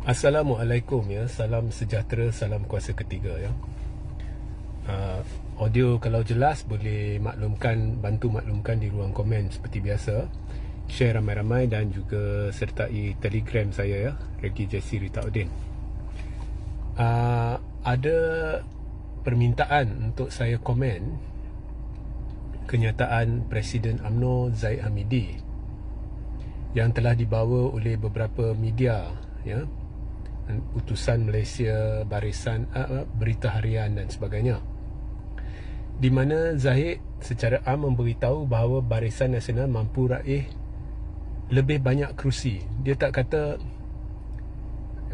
Assalamualaikum ya, salam sejahtera, salam kuasa ketiga ya. Audio kalau jelas boleh bantu maklumkan di ruang komen seperti biasa. Share ramai-ramai dan juga sertai Telegram saya ya, Regi Jesse Ritaudin. Ada permintaan untuk saya komen kenyataan Presiden UMNO Zahid Hamidi yang telah dibawa oleh beberapa media ya, utusan Malaysia, barisan berita harian dan sebagainya, di mana Zahid secara am memberitahu bahawa Barisan Nasional mampu raih lebih banyak kerusi. Dia tak kata,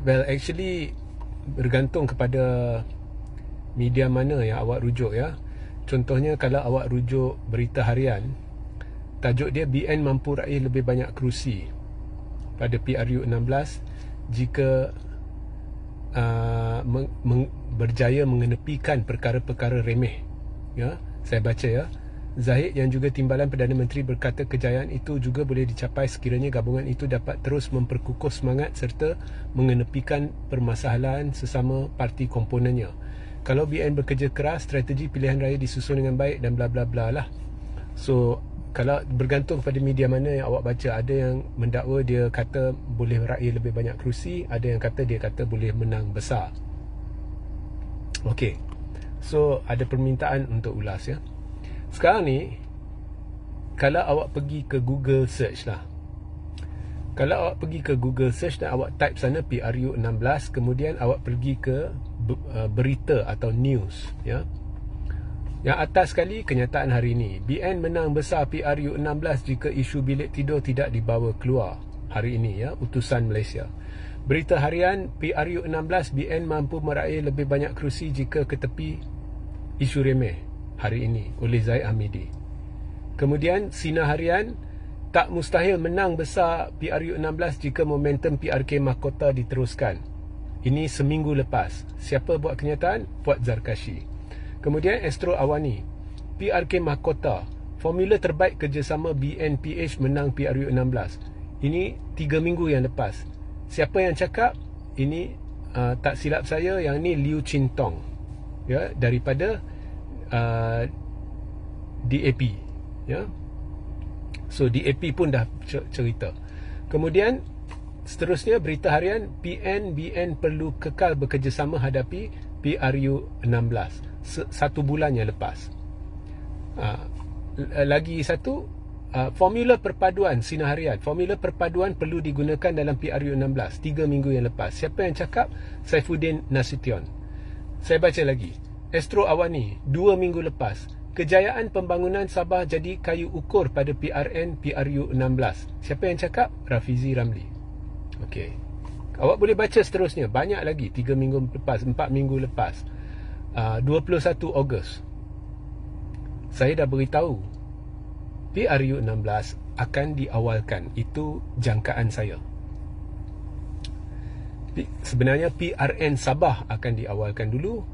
well actually bergantung kepada media mana yang awak rujuk ya. Contohnya kalau awak rujuk berita harian, tajuk dia BN mampu raih lebih banyak kerusi pada PRU 16 jika berjaya mengenepikan perkara-perkara remeh ya. Saya baca ya, Zahid yang juga Timbalan Perdana Menteri berkata kejayaan itu juga boleh dicapai sekiranya gabungan itu dapat terus memperkukuh semangat serta mengenepikan permasalahan sesama parti komponennya. Kalau BN bekerja keras, strategi pilihan raya disusun dengan baik dan bla bla bla lah. So kalau bergantung pada media mana yang awak baca, ada yang mendakwa dia kata boleh raih lebih banyak kerusi, ada yang kata dia kata boleh menang besar. Okey, so ada permintaan untuk ulas ya. Sekarang ni kalau awak pergi ke Google search lah, kalau awak pergi ke Google search dan awak type sana PRU 16, kemudian awak pergi ke berita atau news ya, yang atas sekali kenyataan hari ini, BN menang besar PRU 16 jika isu bilik tidur tidak dibawa keluar hari ini ya, utusan Malaysia. Berita harian PRU 16, BN mampu meraih lebih banyak kerusi jika ketepi isu remeh hari ini oleh Zahid Hamidi. Kemudian Sinar Harian, tak mustahil menang besar PRU 16 jika momentum PRK Mahkota diteruskan. Ini seminggu lepas. Siapa buat kenyataan? Fuad Zarkashi. Kemudian Astro Awani, PRK Mahkota, formula terbaik kerjasama BNPH menang PRU 16. Ini 3 minggu yang lepas. Siapa yang cakap? Ini tak silap saya, yang ni Liu Chin Tong ya, daripada DAP ya. So DAP pun dah cerita. Kemudian seterusnya berita harian, BN perlu kekal bekerjasama hadapi PRU 16 satu bulan yang lepas. Lagi satu, formula perpaduan Sinar Harian, formula perpaduan perlu digunakan dalam PRU 16 3 minggu yang lepas. Siapa yang cakap? Saifuddin Nasution. Saya baca lagi, Astro Awani 2 minggu lepas, kejayaan pembangunan Sabah jadi kayu ukur pada PRU 16. Siapa yang cakap? Rafizi Ramli. Okey, awak boleh baca seterusnya, banyak lagi, 3 minggu lepas, 4 minggu lepas. 21 Ogos saya dah beritahu PRU 16 akan diawalkan. Itu jangkaan saya. Sebenarnya PRN Sabah akan diawalkan dulu,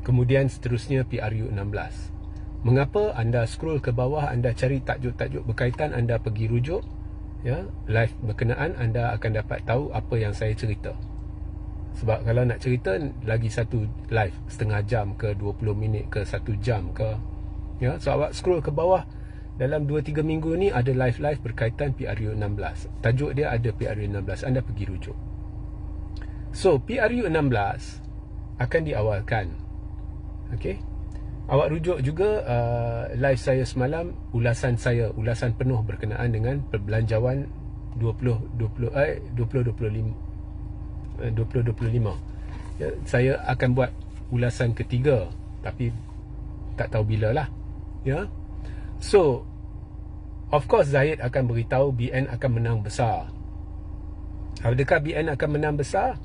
kemudian seterusnya PRU 16. Mengapa? Anda scroll ke bawah, anda cari tajuk-tajuk berkaitan, anda pergi rujuk ya, live berkenaan, anda akan dapat tahu apa yang saya cerita. Sebab kalau nak cerita lagi satu live setengah jam ke 20 minit ke 1 jam ke ya, so awak scroll ke bawah, dalam 2-3 minggu ni ada live berkaitan PRU 16. Tajuk dia ada PRU 16, anda pergi rujuk. So PRU 16 akan diawalkan. Okey, awak rujuk juga live saya semalam, ulasan penuh berkenaan dengan perbelanjawan 2025 ya. Saya akan buat ulasan ketiga, tapi tak tahu bila lah ya. So of course Zahid akan beritahu BN akan menang besar. Adakah BN akan menang besar?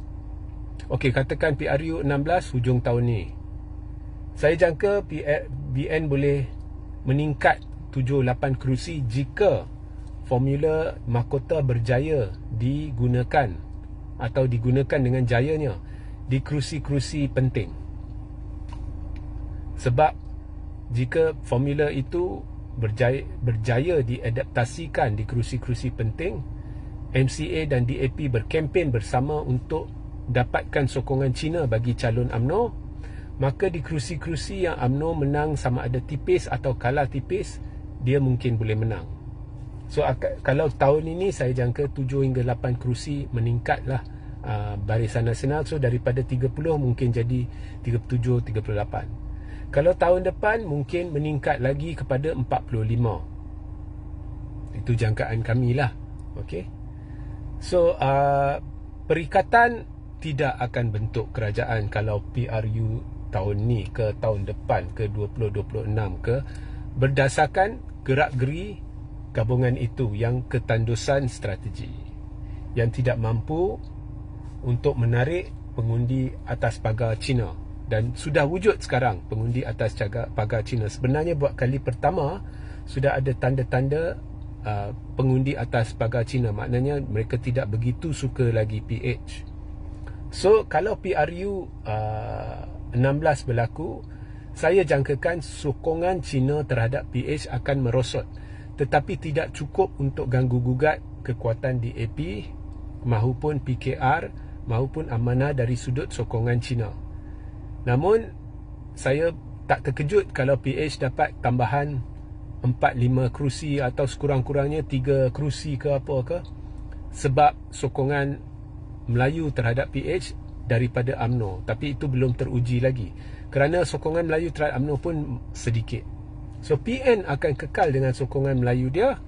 Okey, katakan PRU 16 hujung tahun ni, saya jangka BN boleh meningkat 7-8 kerusi jika formula mahkota berjaya digunakan atau digunakan dengan jayanya di kerusi-kerusi penting. Sebab jika formula itu berjaya diadaptasikan di kerusi-kerusi penting, MCA dan DAP berkempen bersama untuk dapatkan sokongan Cina bagi calon UMNO, maka di kerusi-kerusi yang UMNO menang sama ada tipis atau kalah tipis, dia mungkin boleh menang. So kalau tahun ini saya jangka 7 hingga 8 kerusi meningkatlah Barisan Nasional. So daripada 30 mungkin jadi 37, 38. Kalau tahun depan mungkin meningkat lagi kepada 45. Itu jangkaan kami lah. Okay. So perikatan tidak akan bentuk kerajaan kalau PRU tahun ni ke tahun depan ke 2026 ke, berdasarkan gerak-geri gabungan itu yang ketandusan strategi, yang tidak mampu untuk menarik pengundi atas pagar Cina. Dan sudah wujud sekarang pengundi atas pagar Cina. Sebenarnya buat kali pertama sudah ada tanda-tanda pengundi atas pagar Cina. Maknanya mereka tidak begitu suka lagi PH. So kalau PRU 16 berlaku, saya jangkakan sokongan Cina terhadap PH akan merosot, tetapi tidak cukup untuk ganggu-gugat kekuatan DAP maupun PKR maupun amanah dari sudut sokongan Cina. Namun saya tak terkejut kalau PH dapat tambahan 4-5 kerusi atau sekurang-kurangnya 3 kerusi ke apa ke, sebab sokongan Melayu terhadap PH daripada UMNO. Tapi itu belum teruji lagi, kerana sokongan Melayu terhadap UMNO pun sedikit. So PN akan kekal dengan sokongan Melayu dia,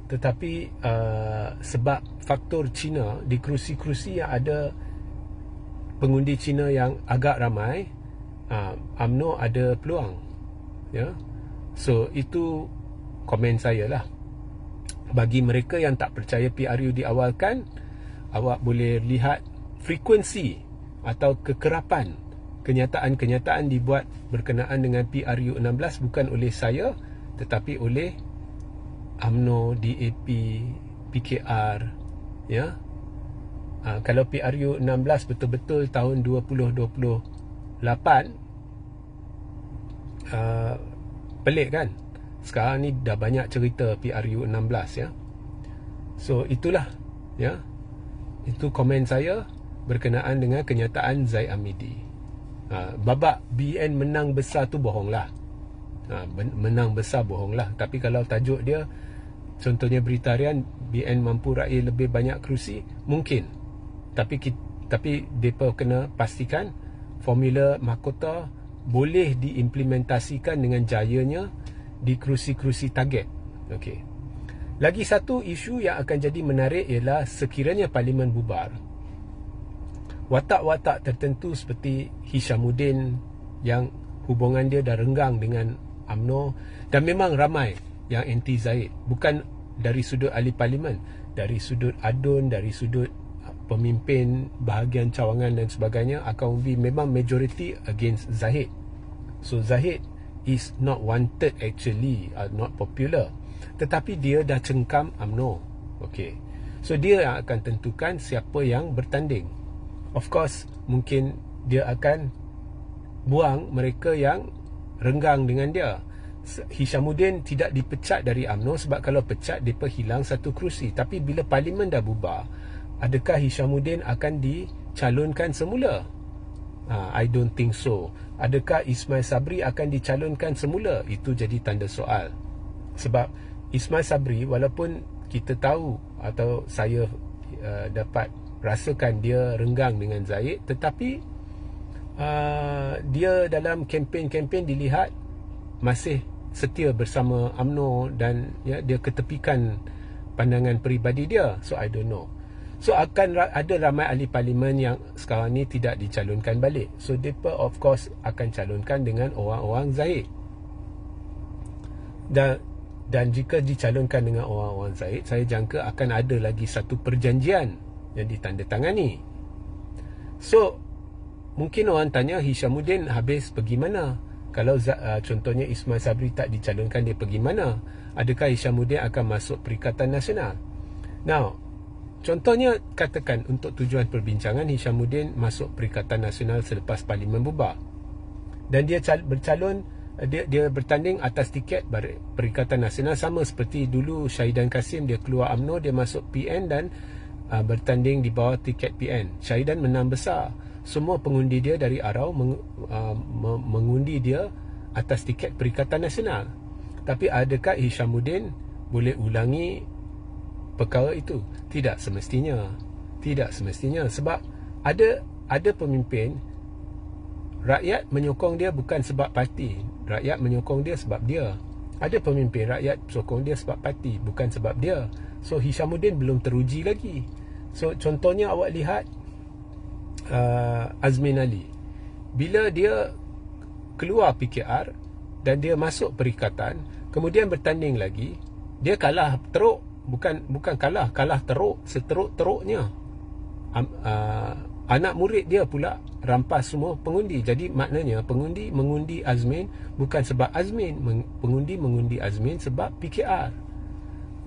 tetapi sebab faktor Cina di kerusi-kerusi yang ada pengundi Cina yang agak ramai, UMNO ada peluang, ya. So itu komen saya lah. Bagi mereka yang tak percaya PRU diawalkan, awak boleh lihat frekuensi atau kekerapan kenyataan-kenyataan dibuat berkenaan dengan PRU 16 bukan oleh saya, tetapi oleh UMNO, DAP, PKR, ya. Kalau PRU 16 betul-betul tahun 2028, pelik kan? Sekarang ni dah banyak cerita PRU 16, ya. So itulah, ya. Itu komen saya berkenaan dengan kenyataan Zaid Amidi. Babak BN menang besar tu bohonglah. Menang besar bohonglah. Tapi kalau tajuk dia contohnya berita harian, BN mampu raih lebih banyak kerusi, mungkin. Tapi mereka kena pastikan formula mahkota boleh diimplementasikan dengan jayanya di kerusi-kerusi target. Okey. Lagi satu isu yang akan jadi menarik ialah sekiranya parlimen bubar, watak-watak tertentu seperti Hishamuddin yang hubungan dia dah renggang dengan UMNO, dan memang ramai yang anti Zaid, bukan dari sudut ahli parlimen, dari sudut adun, dari sudut pemimpin bahagian cawangan dan sebagainya, akan memang majority against Zahid. So Zahid is not wanted actually, not popular, tetapi dia dah cengkam UMNO. Okay. So dia yang akan tentukan siapa yang bertanding. Of course, mungkin dia akan buang mereka yang renggang dengan dia. Hishamuddin tidak dipecat dari UMNO sebab kalau pecat, mereka hilang satu kerusi. Tapi bila parlimen dah bubar, adakah Hishamuddin akan dicalonkan semula? I don't think so. Adakah Ismail Sabri akan dicalonkan semula? Itu jadi tanda soal. Sebab Ismail Sabri, walaupun kita tahu atau saya dapat rasakan dia renggang dengan Zaid, tetapi dia dalam kempen-kempen dilihat masih setia bersama UMNO, dan ya, dia ketepikan pandangan peribadi dia. So I don't know. So akan ada ramai ahli parlimen yang sekarang ni tidak dicalonkan balik. So mereka of course akan calonkan dengan orang-orang Zaid. Dan jika dicalonkan dengan orang-orang Zaid, saya jangka akan ada lagi satu perjanjian yang ditandatangani. So mungkin orang tanya, Hishamuddin habis pergi mana? Kalau contohnya Ismail Sabri tak dicalonkan, dia pergi mana? Adakah Hishamuddin akan masuk Perikatan Nasional? Now, contohnya katakan untuk tujuan perbincangan Hishamuddin masuk Perikatan Nasional selepas parlimen bubar, dan dia bercalon, dia bertanding atas tiket Perikatan Nasional, sama seperti dulu Syahidan Kasim, dia keluar UMNO, dia masuk PN dan bertanding di bawah tiket PN. Syahidan menang besar. Semua pengundi dia dari Arau mengundi dia atas tiket Perikatan Nasional. Tapi adakah Hishamuddin boleh ulangi perkara itu? Tidak semestinya. Tidak semestinya. Sebab ada pemimpin, rakyat menyokong dia bukan sebab parti. Rakyat menyokong dia sebab dia. Ada pemimpin, rakyat sokong dia sebab parti, bukan sebab dia. So Hishamuddin belum teruji lagi. So contohnya awak lihat Azmin Ali. Bila dia keluar PKR dan dia masuk Perikatan, kemudian bertanding lagi, dia kalah teruk. Bukan kalah teruk, seteruk-teruknya. Anak murid dia pula rampas semua pengundi. Jadi maknanya pengundi mengundi Azmin bukan sebab Azmin, pengundi mengundi Azmin sebab PKR.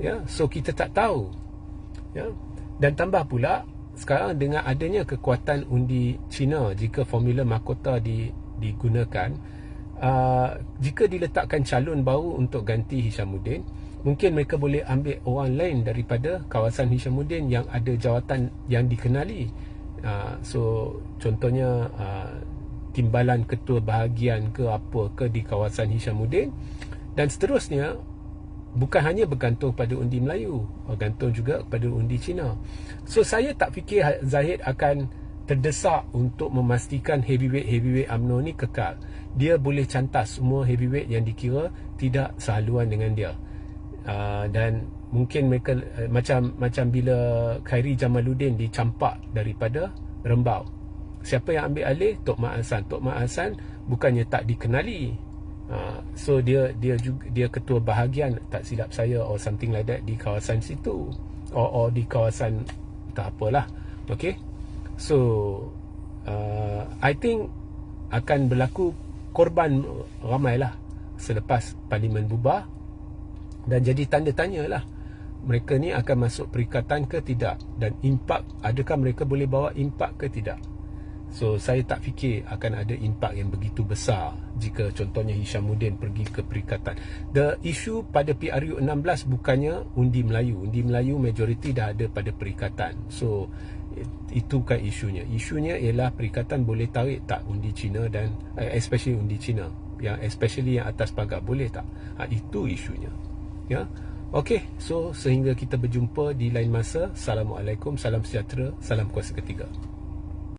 Ya, so kita tak tahu. Ya. Dan tambah pula sekarang dengan adanya kekuatan undi Cina, jika formula mahkota digunakan, jika diletakkan calon baru untuk ganti Hishamuddin, mungkin mereka boleh ambil orang lain daripada kawasan Hishamuddin yang ada jawatan yang dikenali. So contohnya timbalan ketua bahagian ke apa ke di kawasan Hishamuddin, dan seterusnya. Bukan hanya bergantung pada undi Melayu, bergantung juga pada undi Cina. So saya tak fikir Zahid akan terdesak untuk memastikan heavyweight UMNO ni kekal. Dia boleh cantas semua heavyweight yang dikira tidak sehaluan dengan dia. Dan mungkin mereka macam bila Khairi Jamaluddin dicampak daripada Rembau. Siapa yang ambil alih? Tok Mak Hassan. Tok Mak Hassan bukannya tak dikenali. So dia ketua bahagian, tak silap saya, or something like that, di kawasan situ, or di kawasan tak apalah. Okay. So I think akan berlaku korban ramailah selepas parlimen bubar, dan jadi tanda tanya lah, mereka ni akan masuk perikatan ke tidak, dan impak, adakah mereka boleh bawa impak ke tidak. So saya tak fikir akan ada impak yang begitu besar jika contohnya Hishamuddin pergi ke perikatan. The issue pada PRU 16 bukannya undi Melayu. Undi Melayu majoriti dah ada pada perikatan. So itu bukan isunya. Isunya ialah perikatan boleh tarik tak undi Cina, dan especially undi Cina, yang especially yang atas pagar, boleh tak? Itu isunya. Ya. Okey, so sehingga kita berjumpa di lain masa. Assalamualaikum, salam sejahtera, salam kuasa ketiga.